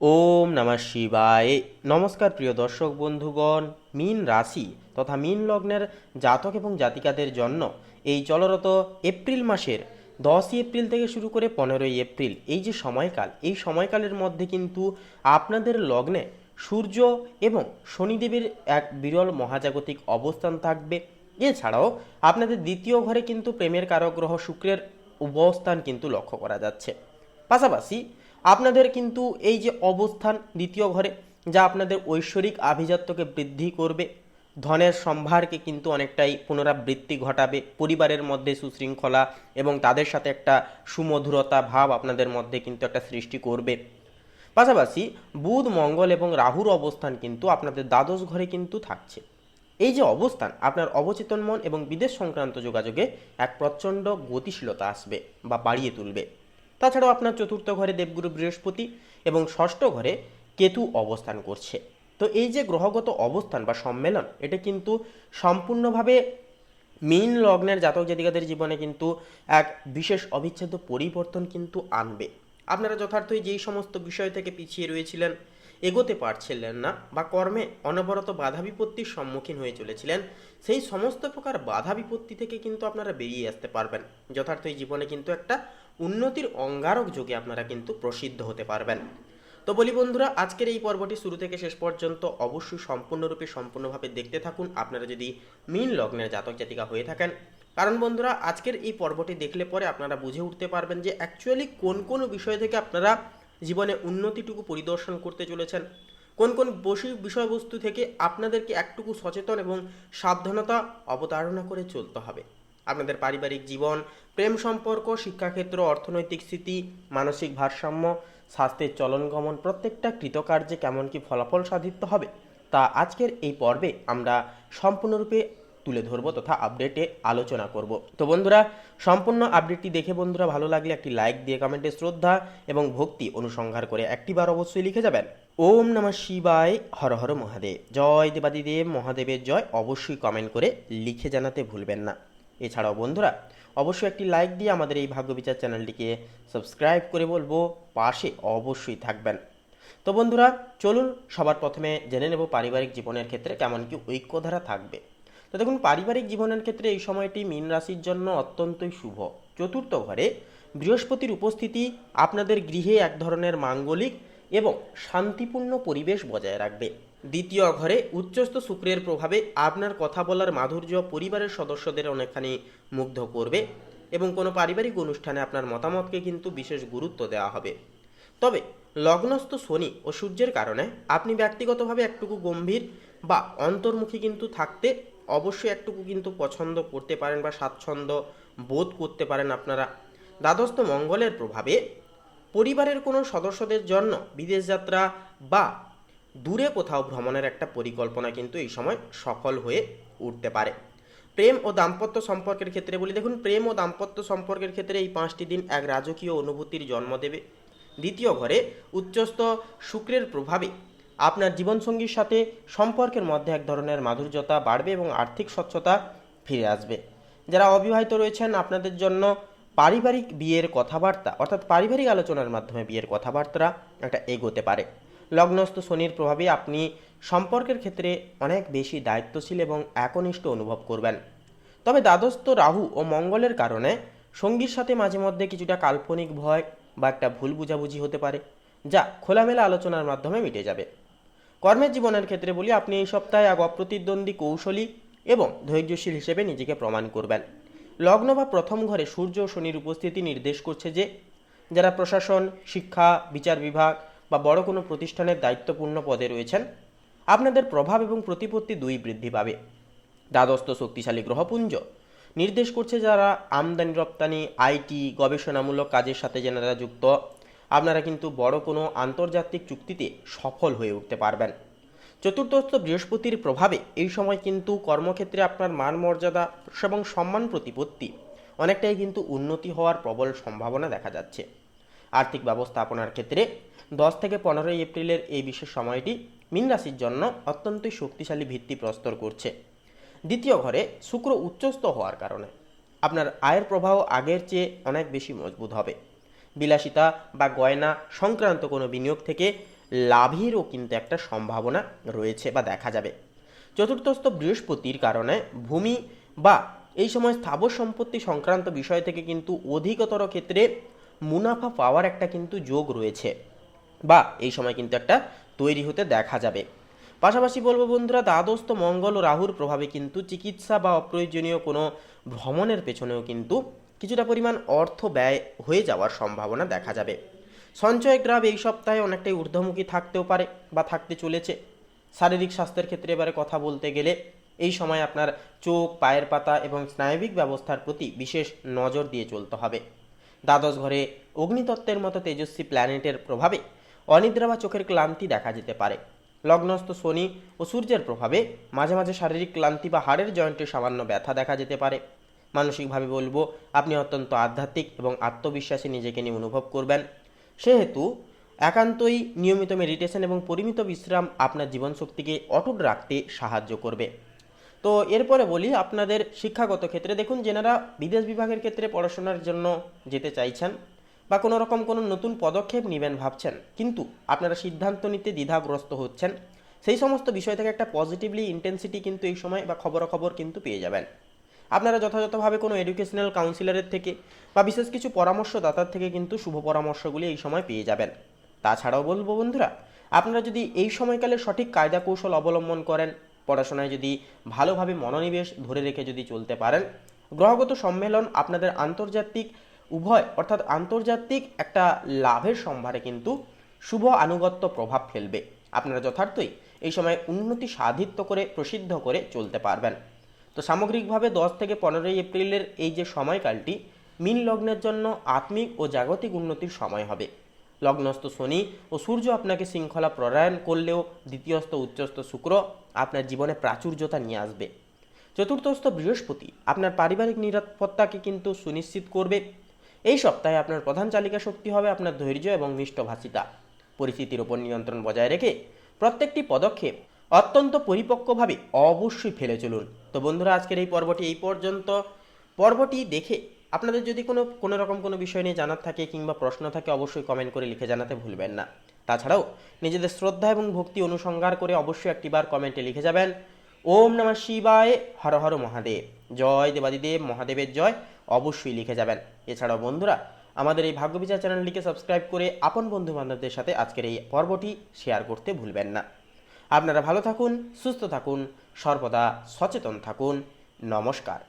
ওম নমঃ শিবায়। নমস্কার প্রিয় দর্শক বন্ধুগণ, মীন রাশি তথা মীন লগ্নের জাতক এবং জাতিকাদের জন্য এই চলরত এপ্রিল মাসের 10 এপ্রিল থেকে শুরু করে 15 এপ্রিল এই যে সময়কাল, এই সময়কালের মধ্যে কিন্তু আপনাদের লগ্নে সূর্য এবং শনিদেবের এক বিরল মহাজাগতিক অবস্থান থাকবে। এছাড়াও আপনাদের দ্বিতীয় ঘরে কিন্তু প্রেমের কারক গ্রহ শুক্রের অবস্থান কিন্তু লক্ষ্য করা যাচ্ছে। পাশাপাশি আপনাদের কিন্তু এই যে অবস্থান দ্বিতীয় ঘরে, যা আপনাদের ঐশ্বরিক আভিজাত্যকে বৃদ্ধি করবে, ধনের সম্ভারকে কিন্তু অনেকটাই পুনরাবৃত্তি ঘটাবে, পরিবারের মধ্যে সুশৃঙ্খলা এবং তাদের সাথে একটা সুমধুরতা ভাব আপনাদের মধ্যে কিন্তু একটা সৃষ্টি করবে। পাশাপাশি বুধ, মঙ্গল এবং রাহুর অবস্থান কিন্তু আপনাদের দ্বাদশ ঘরে কিন্তু থাকছে। এই যে অবস্থান আপনার অবচেতন মন এবং বিদেশ সংক্রান্ত যোগাযোগে এক প্রচণ্ড গতিশীলতা আসবে বা বাড়িয়ে তুলবে। তাছাড়াও আপনার চতুর্থ ঘরে দেবগুরু বৃহস্পতি এবং ষষ্ঠ ঘরে কেতু অবস্থান করছে। তো এই যে গ্রহগত অবস্থান বা সম্মেলন, এটা কিন্তু সম্পূর্ণভাবে মীন লগ্নের জাতক জাতিকাদের জীবনে কিন্তু এক বিশেষ অবিচ্ছেদ্য পরিবর্তন কিন্তু আনবে। আপনারা যথার্থই যেই সমস্ত বিষয় থেকে পিছিয়ে রয়েছিলেন, এগোতে পারছিলেন না বা কর্মে অনবরত বাধা বিপত্তির সম্মুখীন হয়ে চলেছিলেন, সেই সমস্ত প্রকার বাধা বিপত্তি থেকে কিন্তু আপনারা বেরিয়ে আসতে পারবেন। যথার্থই জীবনে কিন্তু একটা উন্নতির অঙ্গারক যোগে আপনারা কিন্তু প্রসিদ্ধ হতে পারবেন। তো বলি বন্ধুরা, আজকের এই পর্বটি শুরু থেকে শেষ পর্যন্ত অবশ্যই সম্পূর্ণভাবে দেখতে থাকুন, আপনারা যদি মীন লগ্নের জাতক জাতিকা হয়ে থাকেন। কারণ বন্ধুরা, আজকের এই পর্বটি দেখলে পরে আপনারা বুঝে উঠতে পারবেন যে অ্যাকচুয়ালি কোন কোন বিষয় থেকে আপনারা জীবনে উন্নতিটুকু পরিদর্শন করতে চলেছেন, কোন কোন বিষয়বস্তু থেকে আপনাদেরকে একটুকু সচেতন এবং সাবধানতা অবতারণা করে চলতে হবে। আপনাদের পারিবারিক জীবন, প্রেম সম্পর্ক, শিক্ষাক্ষেত্র, অর্থনৈতিক স্থিতি, মানসিক ভারসাম্য, স্বাস্থ্যের চলন গমন, প্রত্যেকটা কৃতকার্যে কেমন কি ফলাফল সাধিত হবে, তা আজকের এই পর্বে আমরা সম্পূর্ণরূপে তুলে ধরবো তথা আপডেটে আলোচনা করব। তো বন্ধুরা, সম্পূর্ণ আপডেটটি দেখে বন্ধুরা ভালো লাগলে একটি লাইক দিয়ে কমেন্টে শ্রদ্ধা এবং ভক্তি অনুসংহার করে একটিবার অবশ্যই লিখে যাবেন। ওম নমঃ শিবায়, হর হর মহাদেব, জয় দেবাদিদেব মহাদেবের জয়, অবশ্যই কমেন্ট করে লিখে জানাতে ভুলবেন না। এছাড়াও বন্ধুরা, অবশ্যই একটি লাইক দিয়ে আমাদের এই ভাগ্যবিচার চ্যানেলটিকে সাবস্ক্রাইব করে বলবো পাশে অবশ্যই থাকবেন। তো বন্ধুরা, চলুন সবার প্রথমে জেনে নেব পারিবারিক জীবনের ক্ষেত্রে কেমন কি ঐক্যধারা থাকবে। তো দেখুন, পারিবারিক জীবনের ক্ষেত্রে এই সময়টি মীন রাশির জন্য অত্যন্তই শুভ। চতুর্থ ঘরে বৃহস্পতির উপস্থিতি আপনাদের গৃহে এক ধরনের মাঙ্গলিক এবং শান্তিপূর্ণ পরিবেশ বজায় রাখবে। দ্বিতীয় ঘরে উচ্চস্থ শুক্রের প্রভাবে আপনার কথা বলার মাধুর্য পরিবারের সদস্যদের অনেকখানি মুগ্ধ করবে এবং কোনো পারিবারিক অনুষ্ঠানে আপনার মতামতকে কিন্তু বিশেষ গুরুত্ব দেওয়া হবে। তবে লগ্নস্থ শনি ও সূর্যের কারণে আপনি ব্যক্তিগতভাবে একটুকু গম্ভীর বা অন্তর্মুখী কিন্তু থাকতে অবশ্যই একটুকু কিন্তু পছন্দ করতে পারেন বা স্বাচ্ছন্দ্য বোধ করতে পারেন আপনারা। দ্বাদস্থ মঙ্গলের প্রভাবে পরিবারের কোনো সদস্যদের জন্য বিদেশ যাত্রা বা দূরে কোথাও ভ্রমণের একটা পরিকল্পনা কিন্তু এই সময় সফল হয়ে উঠতে পারে। প্রেম ও দাম্পত্য সম্পর্কের ক্ষেত্রে বলি, দেখুন, প্রেম ও দাম্পত্য সম্পর্কের ক্ষেত্রে এই 5টি দিন এক রাজকীয় অনুভূতির জন্ম দেবে। দ্বিতীয় ঘরে উচ্চস্থ শুক্রের প্রভাবে আপনার জীবনসঙ্গীর সাথে সম্পর্কের মধ্যে এক ধরনের মাধুর্যতা বাড়বে এবং আর্থিক স্বচ্ছতা ফিরে আসবে। যারা অবিবাহিত রয়েছেন, আপনাদের জন্য পারিবারিক বিয়ের কথাবার্তা অর্থাৎ পারিবারিক আলোচনার মাধ্যমে বিয়ের কথাবার্তা একটা এগোতে পারে। লগ্নস্থ শনির প্রভাবে আপনি সম্পর্কের ক্ষেত্রে অনেক বেশি দায়িত্বশীল এবং একনিষ্ঠ অনুভব করবেন। তবে দ্বাদস্থ রাহু ও মঙ্গলের কারণে সঙ্গীর সাথে মাঝে মধ্যে কিছুটা কাল্পনিক ভয় বা একটা ভুল বুঝাবুঝি হতে পারে, যা খোলামেলা আলোচনার মাধ্যমে মিটে যাবে। কর্মের জীবনের ক্ষেত্রে বলি, আপনি এই সপ্তাহে এক অপ্রতিদ্বন্দ্বী, কৌশলী এবং ধৈর্যশীল হিসেবে নিজেকে প্রমাণ করবেন। লগ্ন বা প্রথম ঘরে সূর্য ও শনির উপস্থিতি নির্দেশ করছে যে যারা প্রশাসন, শিক্ষা, বিচার বিভাগ বা বড় কোনো প্রতিষ্ঠানের দায়িত্বপূর্ণ পদে রয়েছেন, আপনাদের প্রভাব এবং প্রতিপত্তি দুই বৃদ্ধি পাবে। দ্বাদস্থ শক্তিশালী গ্রহপুঞ্জ নির্দেশ করছে যারা আমদানি রপ্তানি, আইটি, গবেষণামূলক কাজের সাথে যারা যুক্ত, আপনারা কিন্তু বড় কোনো আন্তর্জাতিক চুক্তিতে সফল হয়ে উঠতে পারবেন। চতুর্থস্থ বৃহস্পতির প্রভাবে এই সময় কিন্তু কর্মক্ষেত্রে আপনার মান মর্যাদা এবং সম্মান প্রতিপত্তি অনেকটাই কিন্তু উন্নতি হওয়ার প্রবল সম্ভাবনা দেখা যাচ্ছে। আর্থিক ব্যবস্থাপনার ক্ষেত্রে 10 থেকে 15 এপ্রিলের এই বিশেষ সময়টি মীন রাশির জন্য অত্যন্তই শক্তিশালী ভিত্তি প্রস্তর করছে। দ্বিতীয় ঘরে শুক্র উচ্চস্থ হওয়ার কারণে আপনার আয়ের প্রবাহ আগের চেয়ে অনেক বেশি মজবুত হবে। বিলাসিতা বা গয়না সংক্রান্ত কোনো বিনিয়োগ থেকে লাভেরও কিন্তু একটা সম্ভাবনা রয়েছে বা দেখা যাবে। চতুর্থস্থ বৃহস্পতির কারণে ভূমি বা এই সময় স্থাবর সম্পত্তি সংক্রান্ত বিষয় থেকে কিন্তু অধিকতর ক্ষেত্রে মুনাফা পাওয়ার একটা কিন্তু যোগ রয়েছে বা এই সময় কিন্তু একটা তৈরি হতে দেখা যাবে। পাশাপাশি বলবো বন্ধুরা, দ্বাদস্থ মঙ্গল ও রাহুর প্রভাবে কিন্তু চিকিৎসা বা অপ্রয়োজনীয় কোনো ভ্রমণের পেছনেও কিন্তু কিছুটা পরিমাণ অর্থ ব্যয় হয়ে যাওয়ার সম্ভাবনা দেখা যাবে। সঞ্চয় গ্রাফ এই সপ্তাহে অনেকটাই ঊর্ধ্বমুখী থাকতেও পারে বা থাকতে চলেছে। শারীরিক স্বাস্থ্যের ক্ষেত্রে এবারে কথা বলতে গেলে এই সময় আপনার চোখ, পায়ের পাতা এবং স্নায়বিক ব্যবস্থার প্রতি বিশেষ নজর দিয়ে চলতে হবে। দ্বাদশ ঘরে অগ্নিতত্ত্বের মতো তেজস্বী প্ল্যানেটের প্রভাবে অনিদ্রা বা চোখের ক্লান্তি দেখা যেতে পারে। লগ্নস্থ শনি ও সূর্যের প্রভাবে মাঝে মাঝে শারীরিক ক্লান্তি বা হাড়ের জয়েন্টে সামান্য ব্যথা দেখা যেতে পারে। মানসিকভাবে বলবো আপনি অত্যন্ত আধ্যাত্মিক এবং আত্মবিশ্বাসী নিজেকে নিয়ে অনুভব করবেন। সেহেতু একান্তই নিয়মিত মেডিটেশন এবং পরিমিত বিশ্রাম আপনার জীবনশক্তিকে অটুট রাখতে সাহায্য করবে। তো এরপরে বলি আপনাদের শিক্ষাগত ক্ষেত্রে, দেখুন যেনারা বিদেশ বিভাগের ক্ষেত্রে পড়াশোনার জন্য যেতে চাইছেন বা কোনো রকম কোনো নতুন পদক্ষেপ নেবেন ভাবছেন, কিন্তু আপনারা সিদ্ধান্ত নিতে দ্বিধাগ্রস্ত হচ্ছেন, সেই সমস্ত বিষয় থেকে একটা পজিটিভলি ইন্টেন্সিটি কিন্তু এই সময় বা খবরাখবর কিন্তু পেয়ে যাবেন। আপনারা যথাযথভাবে কোনো এডুকেশনাল কাউন্সিলরের থেকে বা বিশেষ কিছু পরামর্শদাতার থেকে কিন্তু শুভ পরামর্শগুলি এই সময় পেয়ে যাবেন। তাছাড়াও বলবো বন্ধুরা, আপনারা যদি এই সময়কালে সঠিক কায়দা কৌশল অবলম্বন করেন, পড়াশোনায় যদি ভালোভাবে মনোনিবেশ ধরে রেখে যদি চলতে পারেন, গ্রহগত সম্মেলন আপনাদের আন্তর্জাতিক উভয় অর্থাৎ আন্তর্জাতিক একটা লাভের সম্ভারে কিন্তু শুভ আনুগত্য প্রভাব ফেলবে। আপনারা যথার্থই এই সময় উন্নতি সাধিত করে প্রসিদ্ধ করে চলতে পারবেন। তো সামগ্রিকভাবে 10 থেকে 15 এপ্রিলের এই যে সময়কালটি মীন লগ্নের জন্য আত্মিক ও জাগতিক উন্নতির সময় হবে। লগ্নস্থ শনি ও সূর্য আপনাকে শৃঙ্খলা প্রণয়ন করলেও দ্বিতীয়স্থ উচ্চস্থ শুক্র আপনার জীবনে প্রাচুর্যতা নিয়ে আসবে। চতুর্থস্থ বৃহস্পতি আপনার পারিবারিক নিরাপত্তাকে কিন্তু সুনিশ্চিত করবে। এই সপ্তাহে আপনার প্রধান চালিকা শক্তি হবে আপনার ধৈর্য এবং মিষ্টভাষিতা। পরিস্থিতির উপর নিয়ন্ত্রণ বজায় রেখে প্রত্যেকটি পদক্ষেপ অত্যন্ত পরিপক্কভাবে অবশ্যই ফেলে চলুন। তো বন্ধুরা, আজকের এই পর্বটি এই পর্যন্ত। পর্বটি দেখে আপনাদের যদি কোনো রকম কোনো বিষয় নিয়ে জানার থাকে কিংবা প্রশ্ন থাকে, অবশ্যই কমেন্ট করে লিখে জানাতে ভুলবেন না। তাছাড়াও নিজেদের শ্রদ্ধা এবং ভক্তি অনুসংহার করে অবশ্যই একটিবার কমেন্টে লিখে যাবেন ওম নমঃ শিবায়, হর হর মহাদেব, জয় দেবাদিদেব মহাদেবের জয়, অবশ্যই লিখে যাবেন। এছাড়াও বন্ধুরা, আমাদের এই ভাগ্যবিচার চ্যানেলটিকে সাবস্ক্রাইব করে আপন বন্ধু বান্ধবদের সাথে আজকের এই পর্বটি শেয়ার করতে ভুলবেন না। আপনারা ভালো থাকুন, সুস্থ থাকুন, সর্বদা সচেতন থাকুন। নমস্কার।